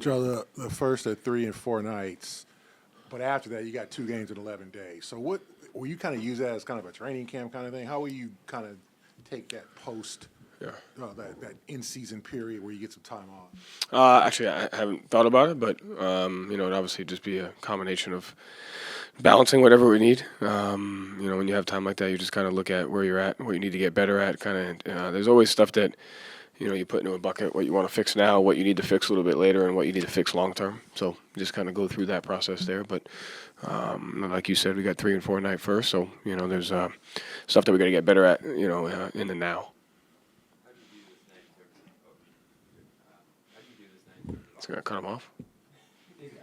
Joe, the first of 3 and 4 nights, but after that, you got 2 games in 11 days. So what will you kind of use that as kind of a training camp kind of thing? How will you kind of take that post, that in-season period where you get some time off? Actually, I haven't thought about it, but it'd obviously just be a combination of balancing whatever we need. When you have time like that, you just kind of look at where you're at, what you need to get better at. There's always stuff that you put into a bucket, what you want to fix now, what you need to fix a little bit later, and what you need to fix long term. So just kind of go through that process there. But like you said, we got 3 and 4 night first, so there's stuff that we got to get better at, in the now. It's gonna cut him off.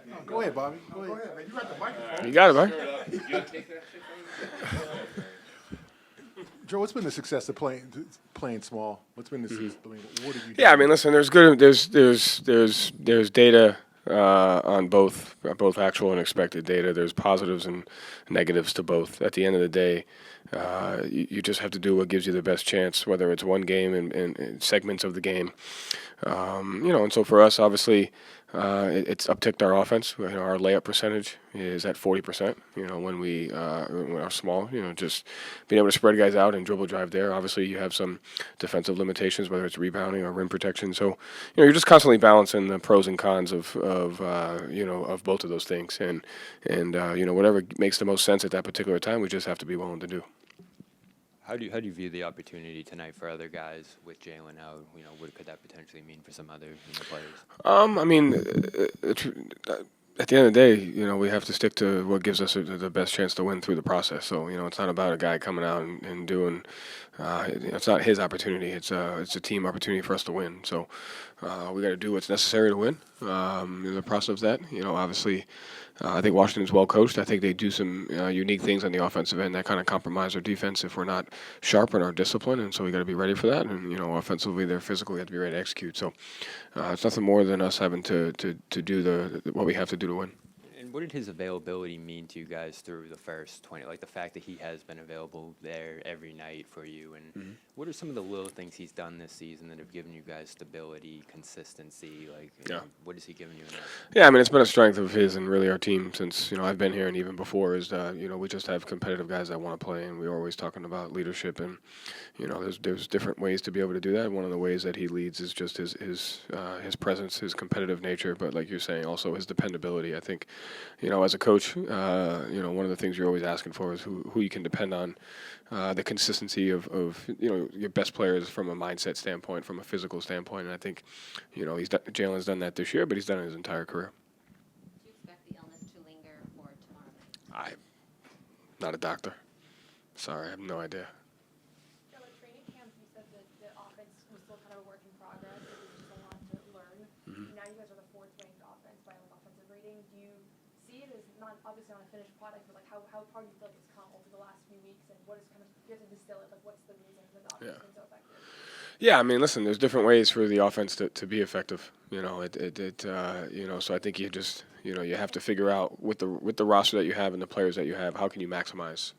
No, go ahead, Bobby. Go ahead, man. You got the microphone. You got it, buddy. Joe, what's been the success of playing small? What's been the success? What have you done? Yeah, I mean, listen. There's data on both actual and expected data. There's positives and negatives to both. At the end of the day, you just have to do what gives you the best chance, whether it's one game and segments of the game. And so for us, obviously, it's upticked our offense. Our layup percentage is at 40%. When we are small, just being able to spread guys out and dribble drive there. Obviously, you have some defensive limitations, whether it's rebounding or rim protection. So, you're just constantly balancing the pros and cons of both of those things. And whatever makes the most sense at that particular time, we just have to be willing to do. How do you view the opportunity tonight for other guys with Jaylen out? What could that potentially mean for some other players? At the end of the day, we have to stick to what gives us the best chance to win through the process. So, it's not about a guy coming out and doing. It's not his opportunity. It's a team opportunity for us to win. So, we got to do what's necessary to win. In the process of that, obviously, I think Washington's well coached. I think they do some unique things on the offensive end that kind of compromise our defense if we're not sharp in our discipline, and so we got to be ready for that. And offensively, they're physical. We have to be ready to execute. So it's nothing more than us having to do what we have to do to win. And what did his availability mean to you guys through the first 20? Like the fact that he has been available there every night for you, and what are some of the little things he's done this season that have given you guys stability, consistency? What has he given you in that? Yeah, I mean, it's been a strength of his and really our team since I've been here and even before. Is we just have competitive guys that want to play, and we're always talking about leadership. And there's different ways to be able to do that. One of the ways that he leads is just his presence, his competitive nature, but like you're saying, also his dependability. I think. As a coach, one of the things you're always asking for is who you can depend on, the consistency of your best players from a mindset standpoint, from a physical standpoint. And I think, Jaylen's done that this year, but he's done it his entire career. Do you expect the illness to linger for tomorrow night? I'm not a doctor. Sorry, I have no idea. So at training camp, you said that the offense was still kind of a work in progress. It was just a lot to learn. Now you guys are the 4th ranked offense by offensive rating. Do you see it as not obviously on a finished product, but how far do you feel like it's come over the last few weeks, and what is kind of you have to distill it? What's the reason for the offense being so effective? Yeah, I mean, listen, there's different ways for the offense to be effective. So I think you just you have to figure out with the roster that you have and the players that you have, how can you maximize.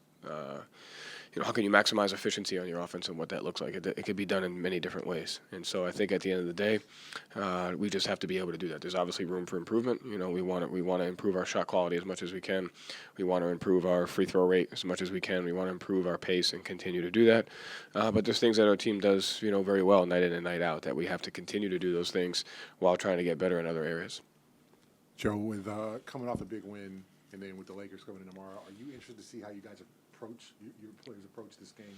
How can you maximize efficiency on your offense and what that looks like? It could be done in many different ways. And so I think at the end of the day, we just have to be able to do that. There's obviously room for improvement. We want to improve our shot quality as much as we can. We want to improve our free throw rate as much as we can. We want to improve our pace and continue to do that. But there's things that our team does, very well night in and night out that we have to continue to do those things while trying to get better in other areas. Joe, with coming off a big win and then with the Lakers coming in tomorrow, are you interested to see how you guys your players approach this game?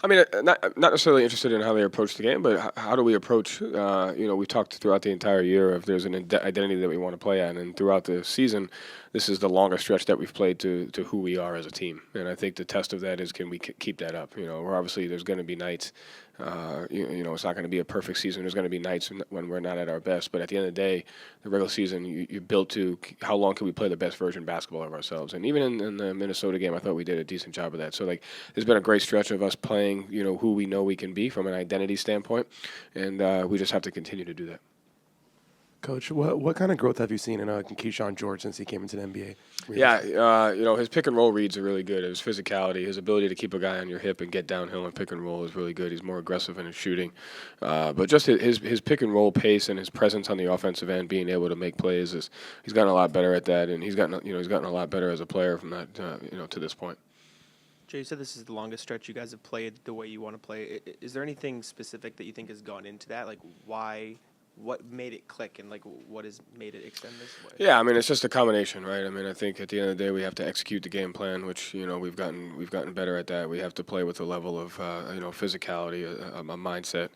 I mean, not necessarily interested in how they approach the game, but how do we approach? We talked throughout the entire year of there's an identity that we want to play at, and throughout the season, this is the longest stretch that we've played to who we are as a team. And I think the test of that is can we keep that up? We're obviously there's going to be nights. It's not going to be a perfect season. There's going to be nights when we're not at our best. But at the end of the day, the regular season, you built to how long can we play the best version basketball of ourselves. And even in the Minnesota game, I thought we did a decent job of that. So, there's been a great stretch of us playing, who we know we can be from an identity standpoint. And we just have to continue to do that. Coach, what kind of growth have you seen in Keyshawn George since he came into the NBA? Yeah, his pick and roll reads are really good. His physicality, his ability to keep a guy on your hip and get downhill and pick and roll is really good. He's more aggressive in his shooting, but just his pick and roll pace and his presence on the offensive end, being able to make plays, he's gotten a lot better at that, and he's gotten a lot better as a player from that to this point. Jay, you said this is the longest stretch you guys have played the way you want to play. Is there anything specific that you think has gone into that? Like, what made it click, and like what has made it extend this way? Yeah, I mean, it's just a combination, right? I mean, I think at the end of the day, we have to execute the game plan, which we've gotten better at that. We have to play with a level of physicality, a mindset,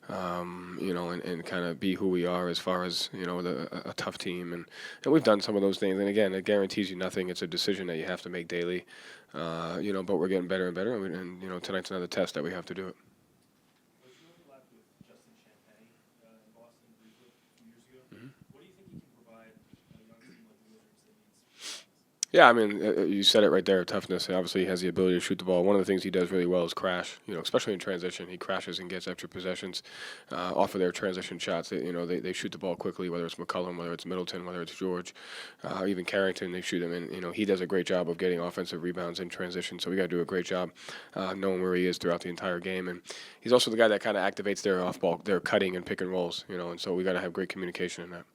and kind of be who we are as far as a tough team, and we've done some of those things. And again, it guarantees you nothing. It's a decision that you have to make daily, but we're getting better and better, and tonight's another test that we have to do it. Yeah, I mean, you said it right there, toughness. Obviously, he has the ability to shoot the ball. One of the things he does really well is crash, especially in transition. He crashes and gets extra possessions off of their transition shots. They shoot the ball quickly, whether it's McCollum, whether it's Middleton, whether it's George, even Carrington, they shoot him. And, he does a great job of getting offensive rebounds in transition. So we got to do a great job knowing where he is throughout the entire game. And he's also the guy that kind of activates their off-ball, their cutting and pick and rolls, and so we got to have great communication in that.